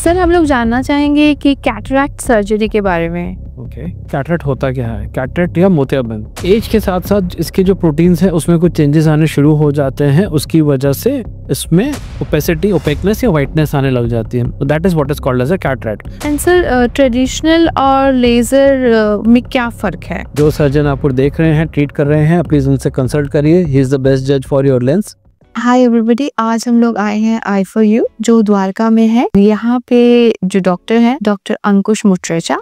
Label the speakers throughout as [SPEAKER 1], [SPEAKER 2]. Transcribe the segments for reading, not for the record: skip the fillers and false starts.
[SPEAKER 1] Sir हम लोग जानना चाहेंगे कि कैटरैक्ट सर्जरी के बारे में।
[SPEAKER 2] ओके, कैटरैक्ट होता क्या है? कैटरैक्ट या मोतियाबिंद, एज के साथ साथ इसके जो प्रोटीन्स हैं उसमें कुछ चेंजेस आने शुरू हो जाते हैं, उसकी वजह से इसमें ओपेसिटी, ओपेकनेस या व्हाइटनेस आने लग जाती है। That is what is called as a cataract.
[SPEAKER 1] And sir traditional और लेजर में क्या फर्क है?
[SPEAKER 2] जो सर्जन आपको देख रहे हैं, ट्रीट कर रहे हैं, प्लीज उनसे कंसल्ट करिए। ही इज द बेस्ट जज for your lens.
[SPEAKER 1] Hi everybody, आज हम लोग आए हैं आई फॉर यू जो द्वारका में है। यहाँ पे जो डॉक्टर है doctor Ankush Mutreja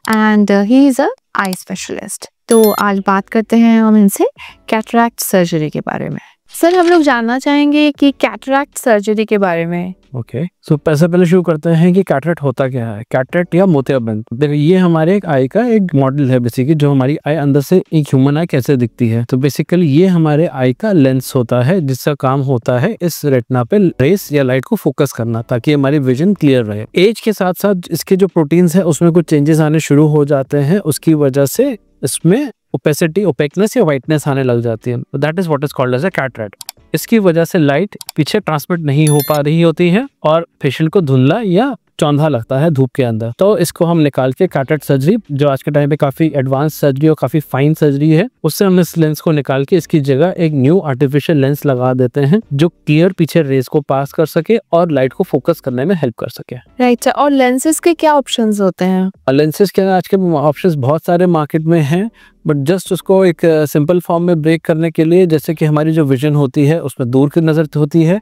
[SPEAKER 1] and he is a eye specialist. तो आज बात करते हैं हम इनसे कैटरैक्ट सर्जरी के बारे में। सर हम लोग जानना चाहेंगे कि कैटरैक्ट सर्जरी के बारे में।
[SPEAKER 2] ओके, सो पहले शुरू करते हैं कि कैटरैक्ट होता क्या है। कैटरैक्ट या मोतियाबिंद, देखो ये हमारे एक आई का एक मॉडल है बेसिकली, जो हमारी आई अंदर से एक ह्यूमन आई कैसे दिखती है। तो बेसिकली ये हमारे आई का लेंस होता है, जिसका काम होता है इस रेटिना पे रेस या लाइट को फोकस करना, ताकि हमारी विजन क्लियर रहे। एज के साथ साथ इसके जो प्रोटीन्स है उसमें कुछ चेंजेस आने शुरू हो जाते हैं, उसकी वजह से इसमें ओपेसिटी, ओपेकनेस या व्हाइटनेस आने लग जाती है। That is what is called as a cataract. इसकी वजह से लाइट पीछे ट्रांसमिट नहीं हो पा रही होती है और पेशेंट को धुंधला या चौंधा लगता है धूप के अंदर। तो इसको हम निकाल के कैटरैक्ट सर्जरी, जो आज के टाइम पे काफी एडवांस सर्जरी और काफी फाइन सर्जरी है, उससे हम इस लेंस को निकाल के इसकी जगह एक न्यू आर्टिफिशियल लेंस लगा देते हैं, जो क्लियर पीछे रेस को पास कर सके और लाइट को फोकस करने में हेल्प कर सके।
[SPEAKER 1] राइट। और लेंसेज के क्या ऑप्शंस होते हैं?
[SPEAKER 2] लेंसेज के आज के ऑप्शंस बहुत सारे मार्केट में हैं, बट जस्ट उसको एक सिंपल फॉर्म में ब्रेक करने के लिए, जैसे कि हमारी जो विजन होती है उसमें दूर की नजर होती है,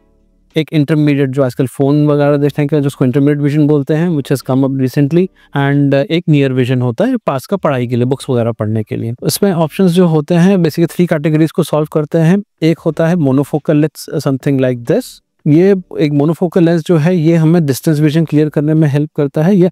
[SPEAKER 2] एक इंटरमीडिएट जो आजकल फोन वगैरह देखते हैं जिसको इंटरमीडिएट विजन बोलते हैं, which has come up recently, and एक नियर विजन होता है पास का पढ़ाई के लिए, बुक्स वगैरह पढ़ने के लिए। इसमें ऑप्शंस जो होते हैं बेसिकली 3 कैटेगरीज को सॉल्व करते हैं। एक होता है monofocal lens, something like this. ये एक मोनोफोकल लेंस जो है ये हमें डिस्टेंस विजन क्लियर करने में हेल्प करता है, ये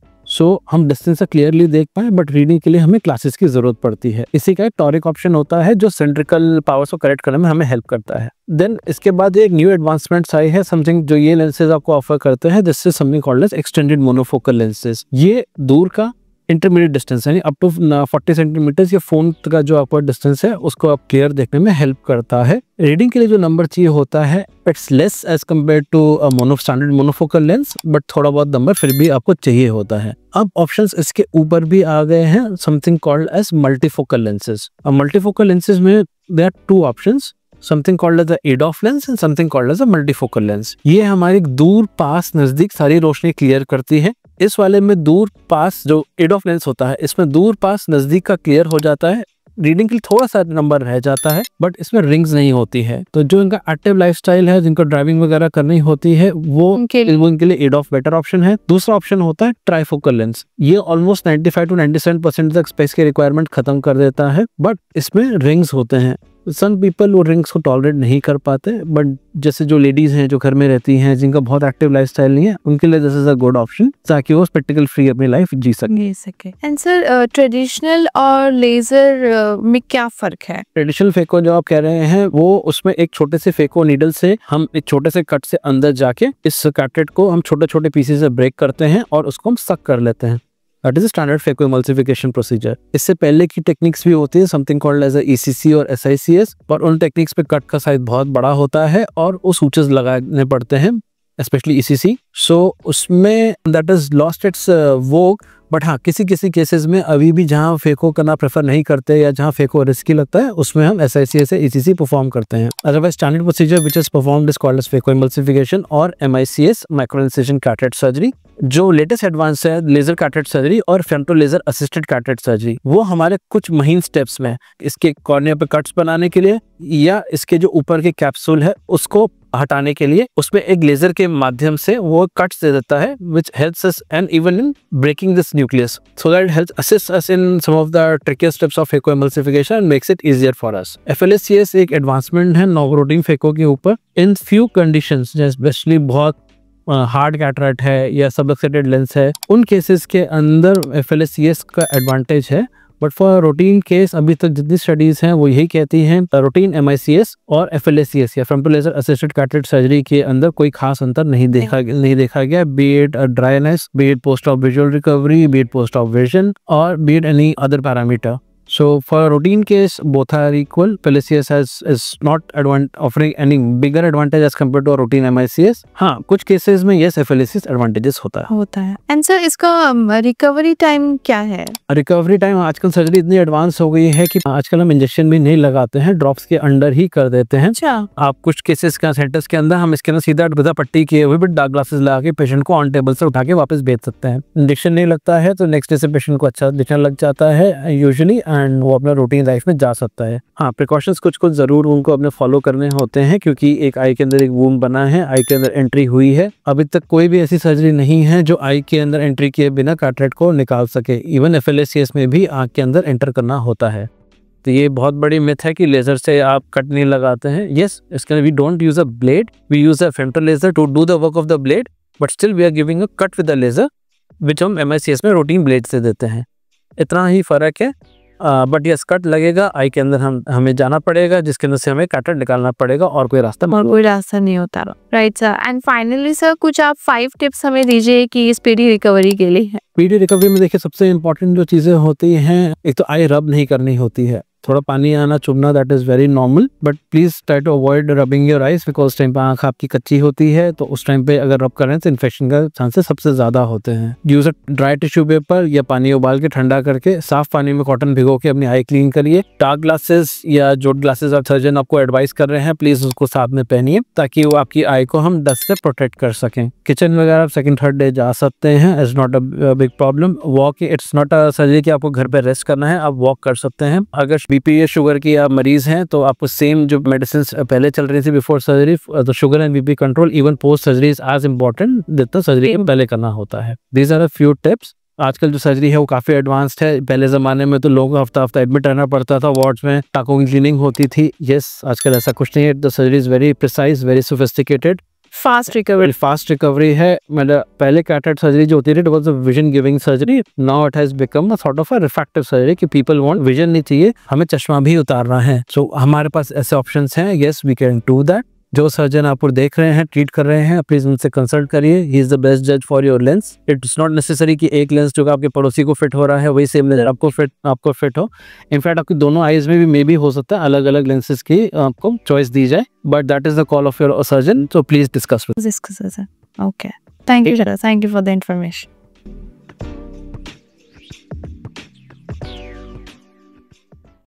[SPEAKER 2] हम डिस्टेंस से क्लियरली देख पाए, बट रीडिंग के लिए हमें क्लासेस की जरूरत पड़ती है। इसी का एक टॉरिक ऑप्शन होता है जो सेंट्रिकल पावर्स को करेक्ट करने में हमें हेल्प करता है। देन इसके बाद एक न्यू एडवांसमेंट्स आई है, समथिंग जो ये लेंसेज आपको ऑफर करते हैं, this is something called as extended monofocal lenses. ये दूर का इंटरमीडिएट डिस्टेंस यानी अप टू 40 सेंटीमीटर या फोन का जो अपवर्ड डिस्टेंस है उसको आप क्लियर देखने में हेल्प करता है। रीडिंग के लिए जो नंबर चाहिए होता है it's less as compare to standard monofocal lens, but थोड़ा बहुत नंबर फिर भी आपको चाहिए होता है। अब ऑप्शंस इसके ऊपर भी आ गए हैं, something called as multifocal lenses. अब मल्टीफोकल लेंसेज में there are 2 options, something called as a ADOF lens and something called as a multifocal lens। ये हमारी दूर पास नजदीक सारी रोशनी क्लियर करती है। इस वाले में दूर पास जो ADOF लेंस होता है इसमें दूर पास नजदीक का क्लियर हो जाता है, रीडिंग के लिए थोड़ा सा नंबर रह जाता है, बट इसमें रिंग्स नहीं होती है। तो जो इनका एक्टिव लाइफस्टाइल है, जिनको ड्राइविंग वगैरह करनी होती है, वो उनके लिए ADOF बेटर ऑप्शन है। दूसरा ऑप्शन होता है ट्राइफोकल लेंस। ये ऑलमोस्ट 95 to 97% तक स्पेस के रिक्वायरमेंट खत्म कर देता है, बट इसमें रिंग्स होते हैं। सम पीपल वो रिंग्स को टॉलरेट नहीं कर पाते, बट जैसे जो लेडीज हैं जो घर में रहती हैं, जिनका बहुत एक्टिव लाइफस्टाइल नहीं है, उनके लिए this is a good option, ताकि वो स्पेक्टिकल फ्री अपनी लाइफ जी सके।
[SPEAKER 1] एंड सर ट्रेडिशनल और लेजर में क्या फर्क है?
[SPEAKER 2] ट्रेडिशनल फेको जो आप कह रहे हैं वो, उसमें एक छोटे से फेको नीडल से हम एक छोटे से कट से अंदर जाके इस कैटरेट को हम छोटे छोटे पीसेस से ब्रेक करते हैं और उसको हम सक कर लेते हैं। That is a standard phacoemulsification procedure। इससे पहले की टेक्निक्स भी होती है, समथिंग कॉल्ड एज ECC और SICS, पर उन टेक्निक्स पे कट का साइज बहुत बड़ा होता है और वो सूचेस लगाने पड़ते हैं, स्पेशली ECC। सो उसमें that is lost its Vogue, but हाँ किसी किसी केसेस में अभी भी जहाँ फेको करना प्रेफर नहीं करते या जहाँ फेको रिस्की लगता है उसमें हम SICS या ECC परफॉर्म करते हैं। Otherwise standard procedure which is performed is called as phacoemulsification और MICS, micro incision cataract surgery. जो लेटेस्ट एडवांस है लेजर कैटरेट सर्जरी और femto laser assisted cataract surgery, वो हमारे कुछ महीन स्टेप्स में इसके कॉर्निया पे कट्स बनाने के लिए या इसके जो ऊपर के कैप्सूल है उसको हटाने के लिए उसमें एक लेजर के माध्यम से वो कट्स दे देता है, which helps us and even in breaking this nucleus, so that it helps assist us in some of the trickier steps of phacoemulsification and makes it easier for us। FLSCS एक advancement है नॉवरोटिन phaco के ऊपर। In few conditions, जैसे specially बहुत hard cataract है या सबलक्सेटेड lens है, उन केसेस के अंदर FLSCS का एडवांटेज है, बट फॉर रूटीन केस अभी तक जितनी स्टडीज हैं वो यही कहती हैं रूटीन MICS और FLSCS या femto laser assisted cataract surgery के अंदर कोई खास अंतर नहीं देखा गया, be it dryness, be it post op visual recovery, be it post op vision और be it any other parameter. So for routine case, both are equal. Palacios is not offering any bigger advantage as compared to a routine MICS. हाँ, कुछ cases में yes FLACS advantages होता है.
[SPEAKER 1] And sir इसका recovery time क्या है?
[SPEAKER 2] Recovery time, आजकल surgery इतनी एडवांस हो गई है कि आजकल हम इंजेक्शन भी नहीं लगाते हैं, ड्रॉप्स के अंडर ही कर देते हैं.
[SPEAKER 1] अच्छा.
[SPEAKER 2] आप कुछ केसेस का सेंटर्स के अंदर हम इसके अंदर सीधा बिना पट्टी किए हुए बट डार्क ग्लासेस लगा के पेशेंट को ऑन टेबल से उठा के वापस भेज सकते हैं. इंजेक्शन नहीं लगता है तो नेक्स्ट डे से पेशेंट को अच्छा दिखने लग जाता है यूजुअली, एंड वो अपना रूटीन लाइफ में जा सकता है. हाँ, प्रिकॉशंस कुछ जरूर उनको अपने फॉलो करने होते हैं क्योंकि एक आई के अंदर एक वूंड बना है, आई के अंदर एंट्री हुई है. अभी तक कोई भी ऐसी सर्जरी नहीं है जो आई के अंदर एंट्री किए बिना कैटरेक्ट को निकाल सके. इवन FLACS में भी आँख के अंदर एंटर करना होता है. तो ये बहुत बड़ी मिथ है कि लेजर से आप कट नहीं लगाते हैं. यस, इसके we don't use a blade, we use a femto laser to do the work of the blade, but still we are giving a cut with the laser which हम MICS में routine blade से देते हैं. इतना ही फर्क है. But yes, cut लगेगा, आई के अंदर हमें जाना पड़ेगा जिसके अंदर से हमें कैटरेक्ट निकालना पड़ेगा और कोई रास्ता
[SPEAKER 1] नहीं होता. Right sir. And finally sir कुछ आप 5 टिप्स हमें दीजिए कि स्पीडी रिकवरी के लिए.
[SPEAKER 2] स्पीडी रिकवरी में देखिए सबसे इंपॉर्टेंट जो चीजें होती हैं, एक तो आई रब नहीं करनी होती है. थोड़ा पानी आना चुभना that is very normal, but please try to avoid rubbing your eyes because time पे आंख आपकी कच्ची होती है तो उस टाइम पे अगर रब करें तो इन्फेक्शन का चांसेस सबसे ज्यादा होते हैं. Use a dry tissue paper या पानी उबाल के ठंडा करके साफ पानी में कॉटन भिगो के अपनी आई क्लीन करिए. डार्क ग्लासेस या जो ग्लासेस आप सर्जन आपको एडवाइस कर रहे हैं प्लीज उसको साथ में पहनिए ताकि वो आपकी आई को हम डस्ट से प्रोटेक्ट कर सकें. किचन वगैरह सेकंड थर्ड डे जा सकते हैं, it's not a big problem. Walk, it's not a surgery कि आपको घर पे रेस्ट करना है, आप वॉक कर सकते हैं. अगर बीपी या शुगर की आप मरीज हैं तो आपको सेम जो मेडिसिन पहले चल रही थी बिफोर सर्जरी, तो sugar and BP control even post surgery is as important जितना सर्जरी के पहले करना होता है. These are a few tips. आजकल जो सर्जरी है वो काफी एडवांस्ड है. पहले जमाने में तो लोगों को हफ्ता एडमिट रहना पड़ता था वार्ड्स में, टाँकों की क्लीनिंग होती थी. यस, आजकल ऐसा कुछ नहीं है. The surgery is very precise, very sophisticated.
[SPEAKER 1] Fast
[SPEAKER 2] recovery है. मतलब पहले कैटरेक्ट सर्जरी जो होती थी it was a vision giving surgery. Now it has become a sort of a refractive surgery कि पीपल वांट विजन नहीं चाहिए, हमें चश्मा भी उतारना है. सो हमारे पास ऐसे ऑप्शंस हैं. Yes, we can do that. जो सर्जन आपको देख रहे हैं, ट्रीट कर रहे हैं, प्लीज उनसे कंसल्ट करिए. ही इज द बेस्ट जज for your lens. It's not necessary कि एक लेंस जो आपके पड़ोसी को फिट हो रहा है वही सेम लेंस आपको फिट हो. इनफैक्ट आपकी दोनों आईज में भी मे बी हो सकता है अलग अलग लेंसेज की आपको चॉइस दी जाए, but that is the call of your surgeon. So please discuss with.
[SPEAKER 1] Okay. Thank you, sir. Thank you for the information.